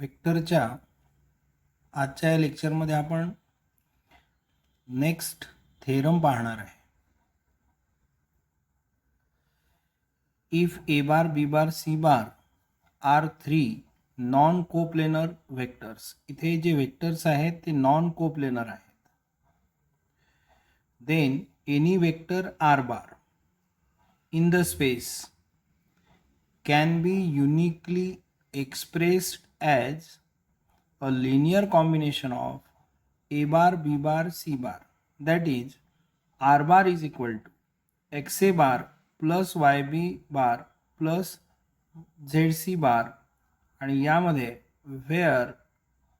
वेक्टरच्या आजच्या या लेक्चरमध्ये आपण नेक्स्ट थेरम पाहणार आहे. If A bar B bar C bar are three non coplanar vectors. इथे जे वेक्टर्स आहेत ते नॉन कोप्लेनर आहेत. Then any vector R bar in the space can be uniquely expressed as a linear combination of a bar, b bar, c bar. That is, r bar is equal to xa bar plus yb bar plus zc bar आणि यामध्ये where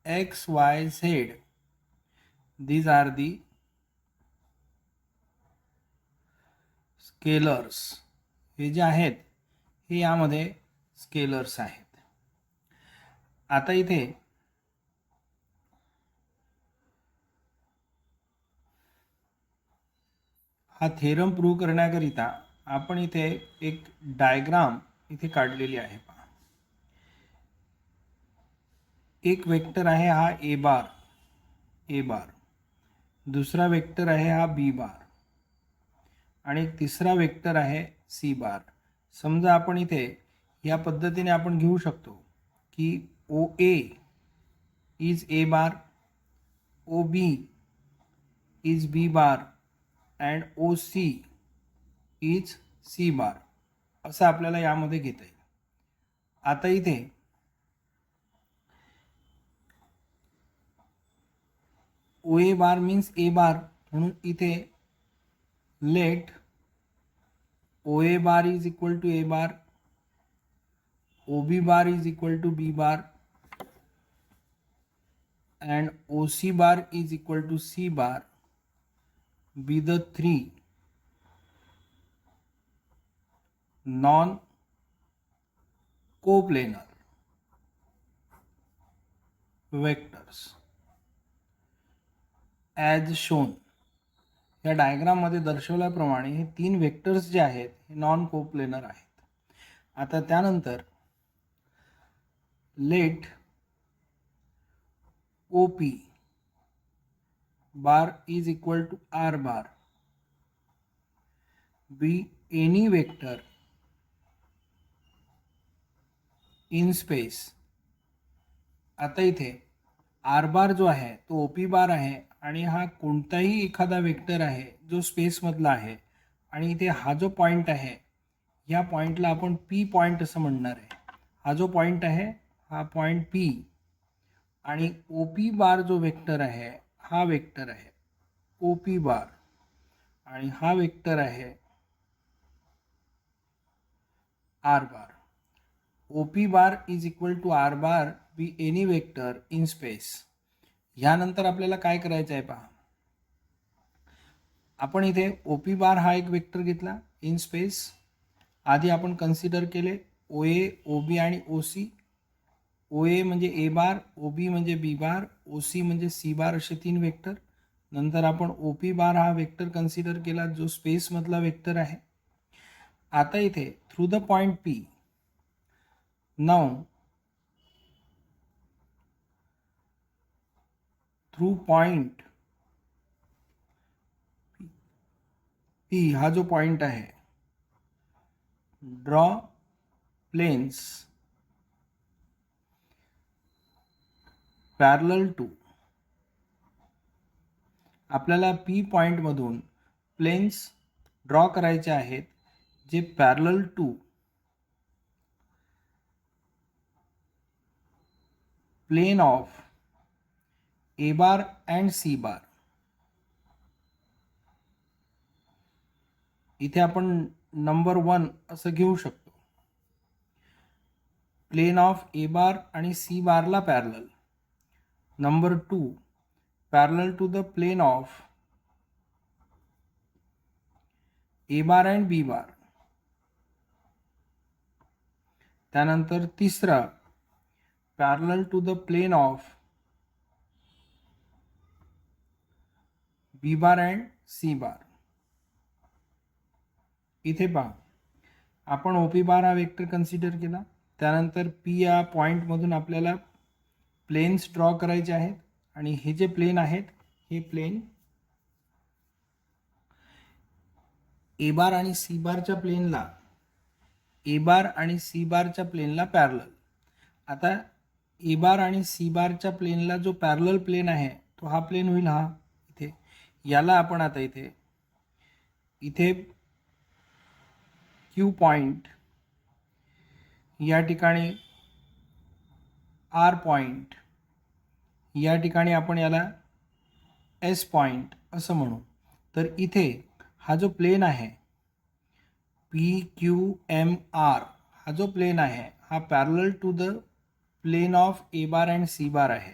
x, y, z these are the scalars. हे जे आहेत हे यामध्ये scalars आहेत. आता इथे हा थेरम प्रूव्ह करण्याकरिता आपण इथे एक डायग्राम इथे काढलेली आहे. पहा, एक वेक्टर आहे हा ए बार, दुसरा वेक्टर आहे हा बी बार आणि एक तिसरा वेक्टर आहे सी बार. समजा आपण इथे या पद्धतीने आपण घेऊ शकतो की O A is A bar, O B is B bar and O C is C bar, असं आपल्याला यामध्ये घेता येईल. आता इथे ओ ए बार मीन्स ए बार, म्हणून इथे let OA bar is equal to A bar, OB bar is equal to B bar and OC bar is equal to C bar be the three non-coplanar vectors as shown. या डायग्राममध्ये दर्शवल्याप्रमाणे हे तीन vectors जे आहेत हे non coplanar आहेत. आता त्यानंतर let O P bar is equal to R bar be any vector in space. आता इथे आर बार जो आहे तो ओ पी बार आहे आणि हा कोणताही एखादा वेक्टर आहे जो स्पेसमधला आहे आणि इथे हा जो पॉईंट आहे या पॉईंटला आपण पी पॉईंट असं म्हणणार आहे. हा जो पॉईंट आहे हा पॉईंट पी आणि ओ पी बार जो वेक्टर आहे हा वेक्टर आहे ओ पी बार आणि हा वेक्टर आहे R bar. O P bar is equal to R bar be any vector in space. ह्यानंतर आपल्याला काय करायचं आहे पहा, आपण इथे ओ पी बार हा एक वेक्टर घेतला इन स्पेस. आधी आपण कन्सिडर केले ओ ए, ओ बी आणि ओ सी. ओ ए म्हणजे ए बार, ओ बी म्हणजे बी बार, ओ सी म्हणजे सी बार, असे तीन वेक्टर. नंतर आपण ओ पी बार हा वेक्टर कन्सिडर केला जो स्पेसमधला वेक्टर आहे. आता इथे through the point P now through point P हा जो पॉइंट आहे ड्रॉ प्लेन्स पॅरलल टू. आपल्याला पी पॉइंटमधून प्लेन्स ड्रॉ करायचे आहेत जे parallel to plane of A bar and C bar. इथे आपण नंबर 1 असं घेऊ शकतो. प्लेन ऑफ ए बार आणि सी बारला parallel. Number 2 parallel to the plane of A bar and B bar. त्यानंतर तिसरा parallel to the plane of B bar and C bar. इथे पहा, आपण ओ पी बार हा वेक्टर कन्सिडर केला. त्यानंतर पी या पॉईंटमधून आपल्याला प्लेन्स ड्रॉ करायचे आहेत आणि हे जे प्लेन आहेत हे प्लेन ए बार आणि सी बारच्या प्लेनला पॅरलल. आता ए बार आणि सी बारच्या प्लेनला जो पॅरलल प्लेन आहे तो हा प्लेन होईल हा इथे. याला आपण आता इथे क्यू पॉइंट, या ठिकाणी आर पॉइंट, या ठिकाणी आपण याला एस पॉइंट असं म्हणू. तर इथे हा जो प्लेन आहे पी क्यू एम आर, हा जो प्लेन आहे हा parallel to the plane of A bar and C bar आहे.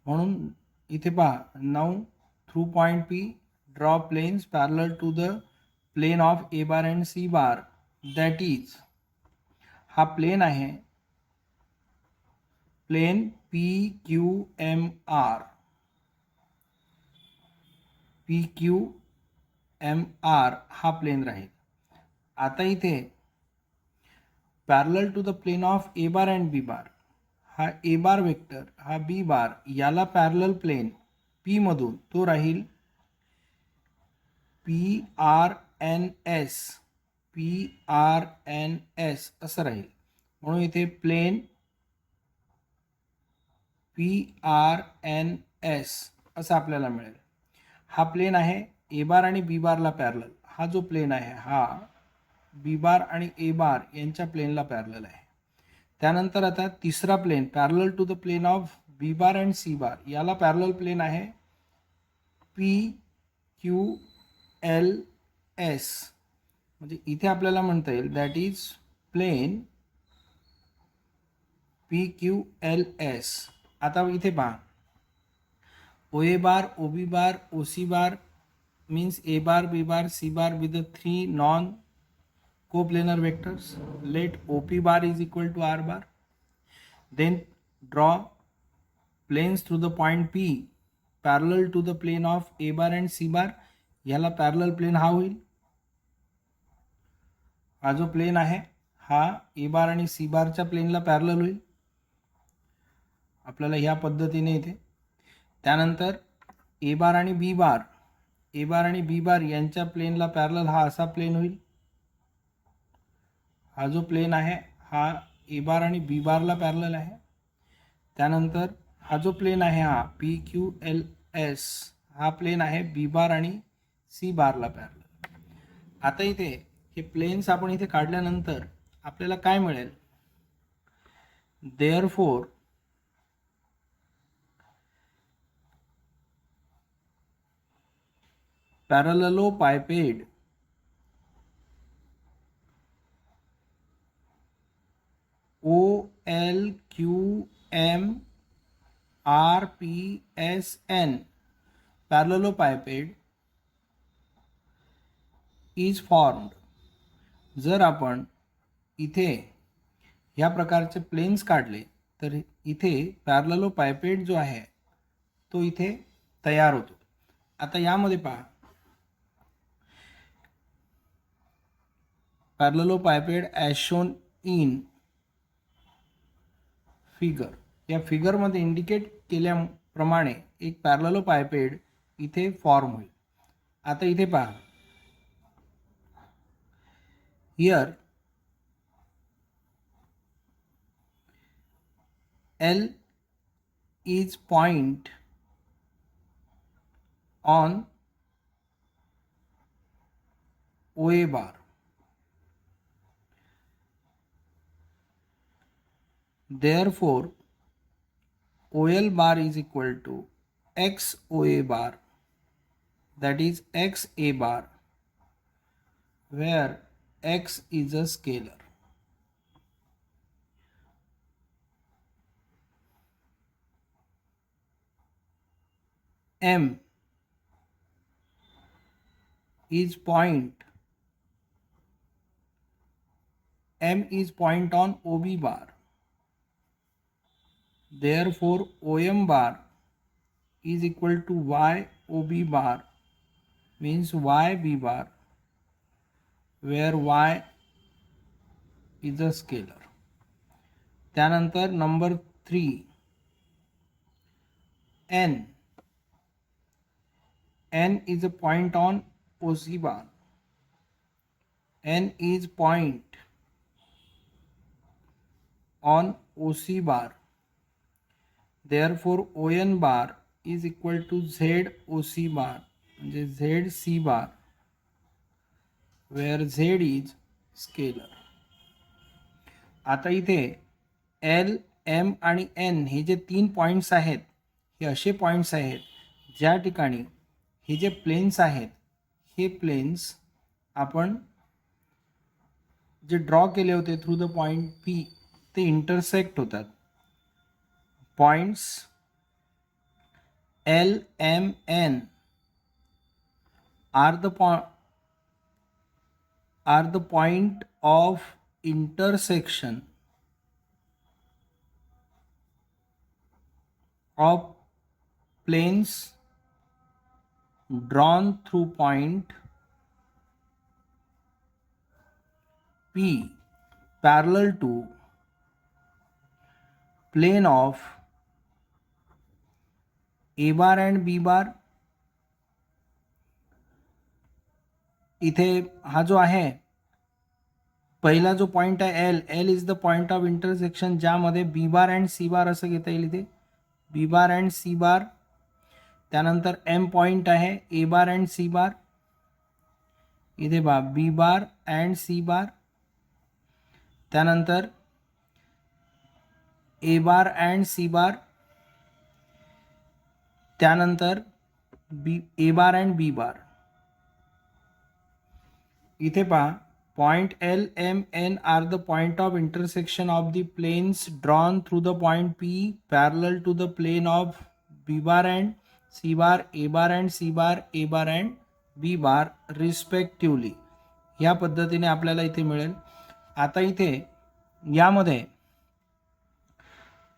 म्हणून इथे पहा, now through point P draw planes parallel to the plane of A bar and C bar, that is, हा plane आहे plane P Q M R, P Q M R हा plane राहील. आता इथे parallel to the plane of A bar and B bar, हा A bar vector, हा B bar, याला parallel plain P मधून तो राहील P R N S, P R N S असं राहील. म्हणून इथे plane P R N S असं आपल्याला मिळेल. हा प्लेन आहे ए बार आणि बी बारला पॅरलल. हा जो प्लेन आहे हा बी बार आणि ए बार यांच्या प्लेनला पॅरलल आहे. त्यानंतर आता तिसरा plane parallel to the plane of B bar and C bar, याला पॅरलल प्लेन आहे पी क्यू एल एस. म्हणजे इथे आपल्याला म्हणता येईल that is plane P Q L S. आता इथे पहा, O A bar, O B bar, O C bar means a bar, b bar, c bar with the three non coplanar vectors. Let op bar is equal to r bar. Then draw planes through the point p parallel to the plane of a bar and c bar. याला parallel plain हा होईल. हा जो plane आहे हा A बार आणि C बारच्या प्लेनला पॅरलल होईल आपल्याला ह्या पद्धतीने इथे. त्यानंतर ए बार आणि बी बार, ए बार आणि बी बार यांच्या प्लेनला पॅरलल हा असा प्लेन होईल. हा जो प्लेन आहे हा ए बार आणि बी बारला पॅरलल आहे. त्यानंतर हा जो प्लेन आहे हा पी क्यू एल एस, हा प्लेन आहे बी बार आणि सी बारला पॅरलल. आता इथे हे प्लेन्स आपण इथे काढल्यानंतर आपल्याला काय मिळेल, therefore parallelepiped OLQM RPSN parallelepiped is formed. जर आपण इथे ह्या प्रकारचे प्लेन्स काढले तर इथे पॅरलेलोपाइपेड जो आहे तो इथे तयार होतो. आता यामध्ये पहा, parallelepiped as shown in figure, या फिगरमध्ये इंडिकेट केल्याप्रमाणे एक पॅरलेलोपाइपेड इथे फॉर्म होईल. आता इथे पहा, here L is point on OA bar. Therefore, OL bar is equal to X OA bar, that is X A bar, where X is a scalar. M is point on OB bar. Therefore, OM bar is equal to Y OB bar, means YB bar, where Y is a scalar. त्यानंतर number 3, n. N is a point on OC bar. N is point on OC bar. Therefore ON bar is equal to ZOC bar म्हणजे ZC bar, where Z is scalar. आता इथे L, M आणि N हे जे 3 points आहेत हे असे points आहेत ज्या ठिकाणी हे जे प्लेन्स आहेत हे प्लेन्स आपण जे ड्रॉ केले होते थ्रू द पॉईंट P ते इंटरसेक्ट होतात. Points L, M, N are the point of intersection of planes drawn through point P parallel to plane of A bar and B bar. इथे हा जो आहे पहिला जो पॉईंट आहे L is the point of intersection ज्यामध्ये B bar and C बार असं घेता येईल. इथे B बार अँड C बार. त्यानंतर M पॉईंट आहे A बार अँड C बार. इथे बा B बार अँड C बार. त्यानंतर A बार अँड C बार. त्यानंतर A बार अँड B बार. इथे पहा point L, M, N are the point of intersection of the planes drawn through the point P parallel to the plane of B bar and C bar, A bar and C bar, A bar and B bar respectively. या पद्धतीने आपल्याला इथे मिळेल. आता इथे यामध्ये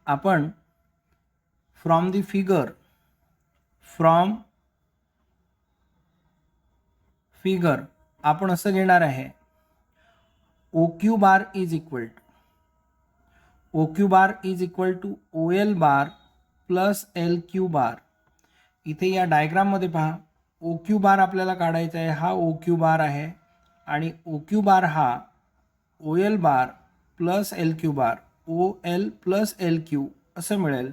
आपण from the figure आपण असं घेणार आहे OQ bar is equal to OL bar plus LQ bar. इथे या डायग्राममध्ये पहा OQ बार आपल्याला काढायचा आहे. हा OQ बार आहे आणि OQ बार हा OL बार प्लस LQ बार OL प्लस LQ असं मिळेल.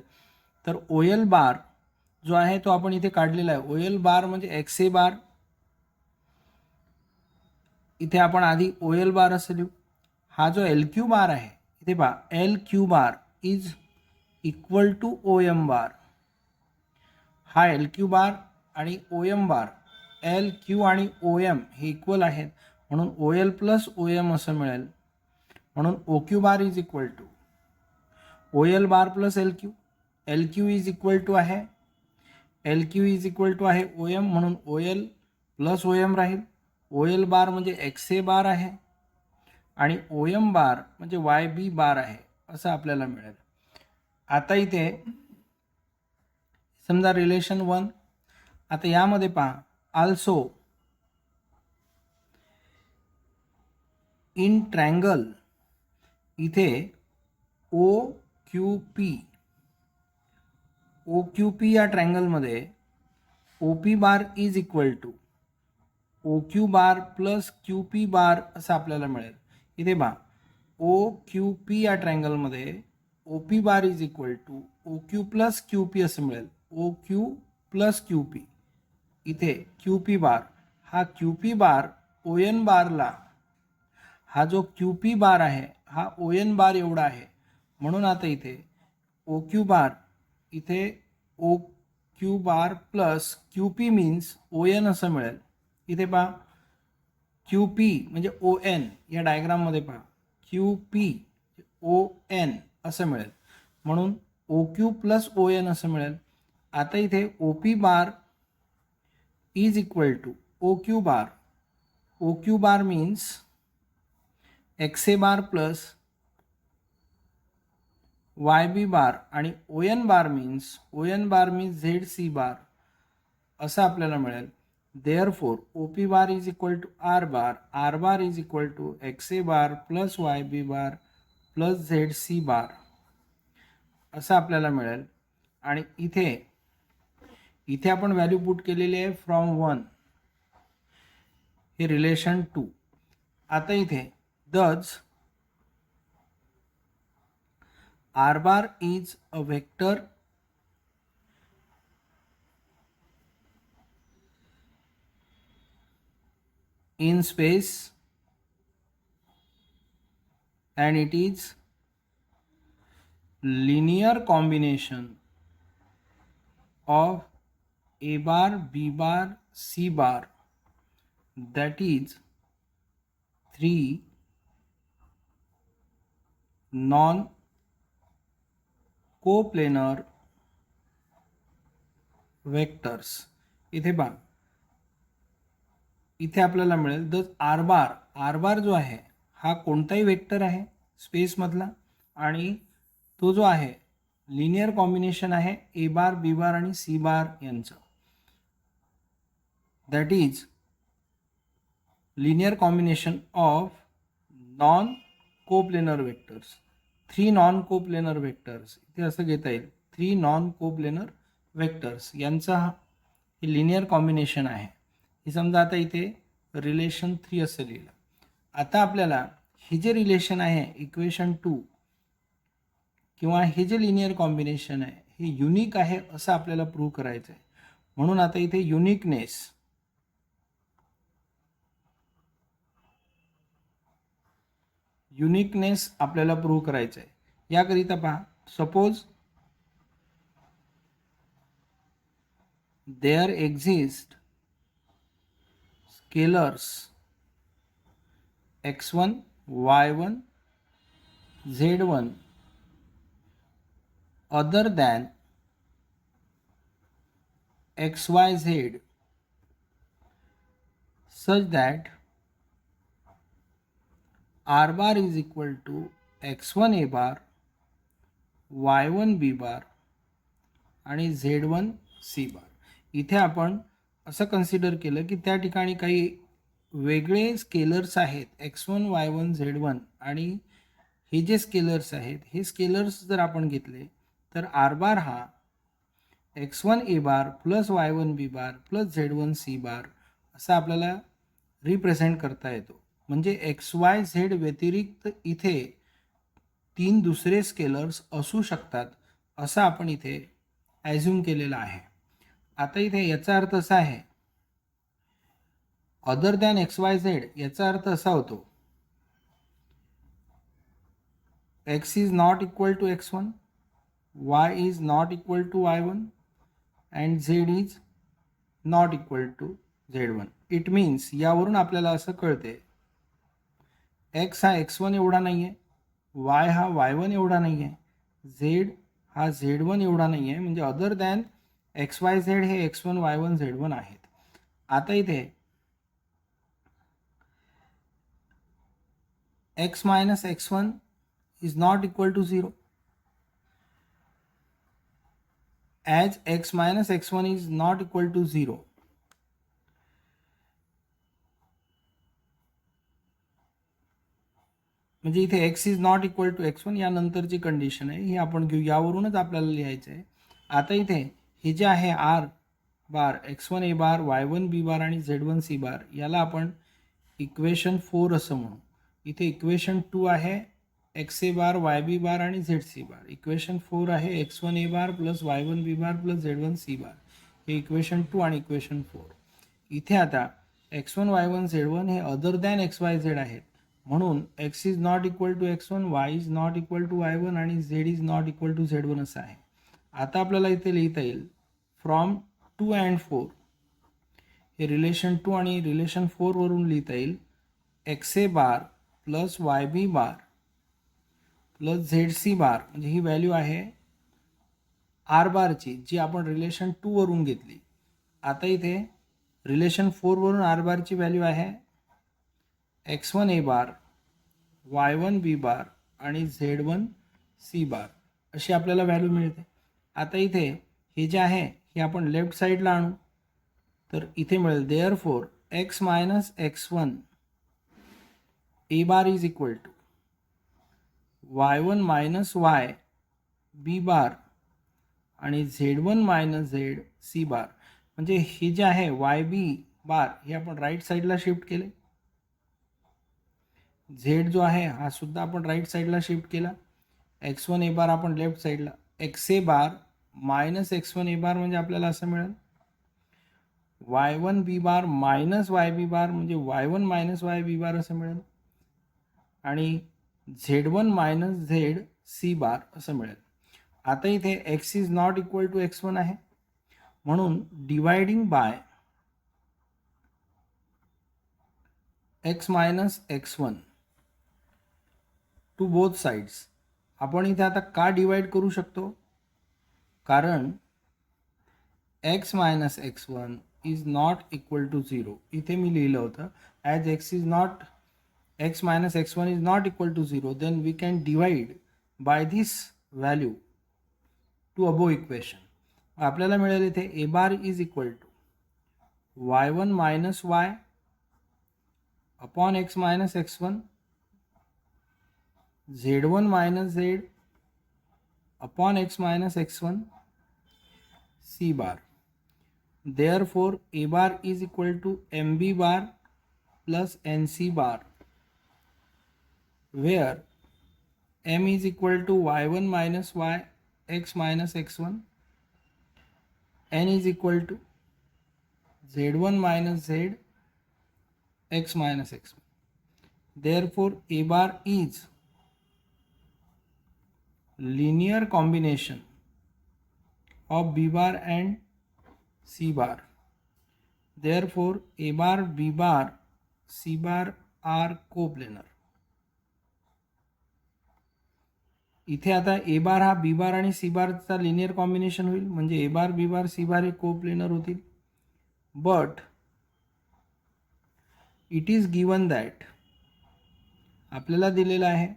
तर OL बार जो आहे तो आपण इथे काढलेला आहे. OL बार म्हणजे XA बार. इथे आपण आधी OL बार असं लिहू. हा जो LQ बार आहे इथे पहा LQ bar is equal to OM bar. हा LQ बार आणि OM बार LQ आणि OM हे इक्वल आहेत म्हणून OL प्लस OM असं मिळेल. म्हणून OQ bar is equal to OL bar plus LQ. LQ is equal to आहे OM म्हणून OL प्लस OM राहील. OL बार म्हणजे XA बार आहे आणि OM बार म्हणजे YB बार आहे असं आपल्याला मिळेल. आता इथे समजा रिलेशन 1. आता यामध्ये पहा आल्सो इन ट्रायंगल इथे OQP या ट्रायंगलमध्ये OP bar is equal to OQ bar plus QP bar असं आपल्याला मिळेल. इथे पहा OQP या ट्रायंगलमध्ये OP bar is equal to OQ plus QP असं मिळेल. OQ plus QP. इथे QP बार हा QP बार ON बारला हा जो QP बार आहे हा ON बार एवढा आहे म्हणून आता इथे OQ बार इथे OQ bar plus QP means ON असं मिळेल. इथे पहा QP म्हणजे ON या डायग्राममध्ये पहा QP ON असं मिळेल म्हणून OQ प्लस ON असं मिळेल. आता इथे OP bar is equal to OQ bar. OQ bar means XA bar plus YB bar आणि ON bar means ZC bar असं आपल्याला मिळेल. Therefore OP bar is equal to R bar is equal to XA bar plus YB bar plus ZC bar असं आपल्याला मिळेल. आणि इथे इथे आपण व्हॅल्यू पुट केलेली आहे फ्रॉम 1, हे रिलेशन 2. आता इथे दच r bar is a vector in space and it is linear combination of a bar, b bar, c bar, that is 3 non coplanar vectors. इथे पहा, इथे आपल्याला मिळेल द आर बार जो आहे हा कोणताही वेक्टर आहे स्पेसमधला, आणि तो जो आहे लिनियर कॉम्बिनेशन आहे ए बार, बी बार आणि सी बार यांचं. That is linear combination of non coplanar vectors. 3 non coplanar vectors, इथे असं घेता येईल 3 नॉन कोप्लेनर वेक्टर्स यांचा हे लिनियर कॉम्बिनेशन आहे. हे समजा आता इथे रिलेशन 3 असं लिहिलं. आता आपल्याला हे जे रिलेशन आहे इक्वेशन 2 किंवा हे जे लिनियर कॉम्बिनेशन आहे हे युनिक आहे असं आपल्याला प्रूव्ह करायचं आहे. म्हणून आता इथे युनिकनेस आपल्याला प्रूव्ह करायचं आहे. याकरिता पहा, suppose there exist scalars x1, y1, z1 other than xyz such that r bar is equal to x1 a bar, y1 b bar आणि z1 c bar. इथे आपण असं कन्सिडर केलं की त्या ठिकाणी काही वेगळे स्केलर्स आहेत x1, y1, z1, आणि हे जे स्केलर्स आहेत हे स्केलर्स जर आपण घेतले तर आर बार हा x1 a bar plus y1 b bar plus z1 c बार असा आपल्याला रिप्रेझेंट करता येतो. म्हणजे XYZ व्यतिरिक्त इथे 3 दुसरे स्केलर्स असू शकतात असं आपण इथे ॲझ्युम केलेलं आहे. आता इथे याचा अर्थ असा आहे अदर दॅन XYZ, याचा अर्थ असा होतो x is not equal to x1, y is not equal to y1 and z is not equal to z1. It means यावरून आपल्याला असं कळते x हा x1 एवढा नाही आहे, y हा y1 एवढा नाही आहे, z हा z1 एवढा नाही आहे. म्हणजे अदर दॅन XYZ हे x1, y1, z1 आहेत. आता इथे x minus x1 is not equal to 0. As x minus x1 is not equal to 0, म्हणजे इथे x is not equal to x1 यानंतरची कंडिशन आहे ही आपण घेऊ, यावरूनच आपल्याला लिहायचं आहे. आता इथे हे जे आहे R bar x1 a bar, y1 b bar आणि z1 c बार याला आपण इक्वेशन 4 असं म्हणू. इथे इक्वेशन 2 आहे x a bar, y b bar आणि z c बार. इक्वेशन 4 आहे x1 a bar plus y1 b bar plus z1 c बार. हे इक्वेशन 2 आणि इक्वेशन 4. इथे आता x1, y1, z1 हे अदर दॅन XYZ आहेत. म्हणून x is not equal to x1, y is not equal to y1 आणि z is not equal to z1 असं आहे. आता आपल्याला इथे लिहिता येईल फ्रॉम 2 अँड 4, हे रिलेशन 2 आणि रिलेशन 4 वरून लिहिता येईल x a bar plus y b bar plus z c बार, म्हणजे ही व्हॅल्यू आहे आर बारची जी आपण रिलेशन 2 वरून घेतली. आता इथे रिलेशन 4 वरून आर बारची व्हॅल्यू आहे x1 a bar, y1 b bar आणि z1 c बार अशी आपल्याला व्हॅल्यू मिळते. आता इथे हे जे आहे हे आपण लेफ्ट साईडला आणू तर इथे मिळेल therefore x minus x1 a bar is equal to y1 minus y b bar आणि z1 मायनस z c बार. म्हणजे हे जे आहे वाय बी बार हे आपण राईट साईडला शिफ्ट केले. झेड जो आहे हा सुद्धा आपण राईट साईडला शिफ्ट केला. x1 ए बार आपण लेफ्ट साईडला. एक्स ए बार मायनस x1 ए बार म्हणजे आपल्याला असं मिळेल. y1 B bar minus Y B bar म्हणजे y1 minus Y B bar असं मिळेल. आणि z1 minus Z C bar असं मिळेल. आता इथे x is not equal to x1 आहे, म्हणून dividing by x minus x1 to both sides. आपण इथे आता का डिवाइड करू शकतो? कारण x minus x1 is not equal to 0. इथे मी लिहिलं होतं as x minus x1 is not equal to 0, then we can divide by this value to above equation. आपल्याला मिळेल इथे A bar is equal to y1 minus Y upon x minus x1 z1 minus z upon x minus x1 c bar. Therefore a bar is equal to mb bar plus nc bar, where m is equal to y1 minus y x minus x1, n is equal to z1 minus z x minus x1. Therefore a bar is linear combination of b bar and c bar. Therefore a bar, b bar, c bar are coplanar. इथे आता ए बार हा B bar आणि C बारचा linear combination होईल, म्हणजे ए bar B bar C बार हे coplanar होतील. But it is given that आपल्याला दिलेलं आहे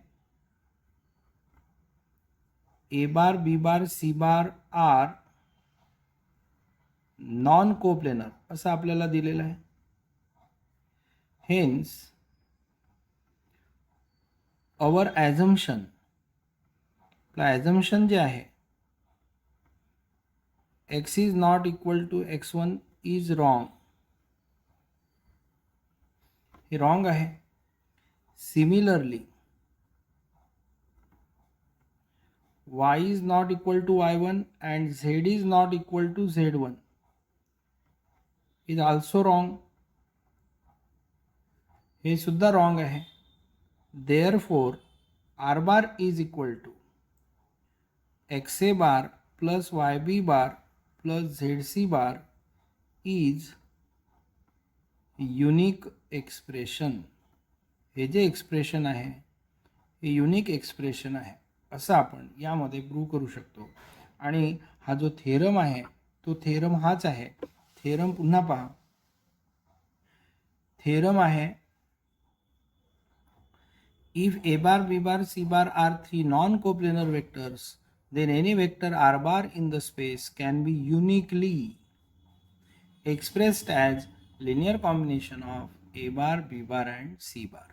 ए bar B bar C bar R non coplanar असं आपल्याला दिलेलं आहे. हेन्स अवर ॲझम्पशन, ॲझम्पशन जे आहे x is not equal to x1 is wrong, हे रॉंग आहे. Similarly y is not equal to y1 and z is not equal to z1 is also wrong, हे सुद्धा रॉंग आहे. Therefore r bar is equal to xa bar plus yb bar plus zc bar is unique expression. हे जे expression आहे हे unique expression आहे असं आपण यामध्ये प्रूव्ह करू शकतो. आणि हा जो थेरम आहे तो थेरम हाच आहे. थेरम पुन्हा पहा. थेरम आहे if a bar, b bar, c bar are three non-coplanar vectors, then any vector r bar in the space can be uniquely expressed as linear combination of a bar, b bar and c bar.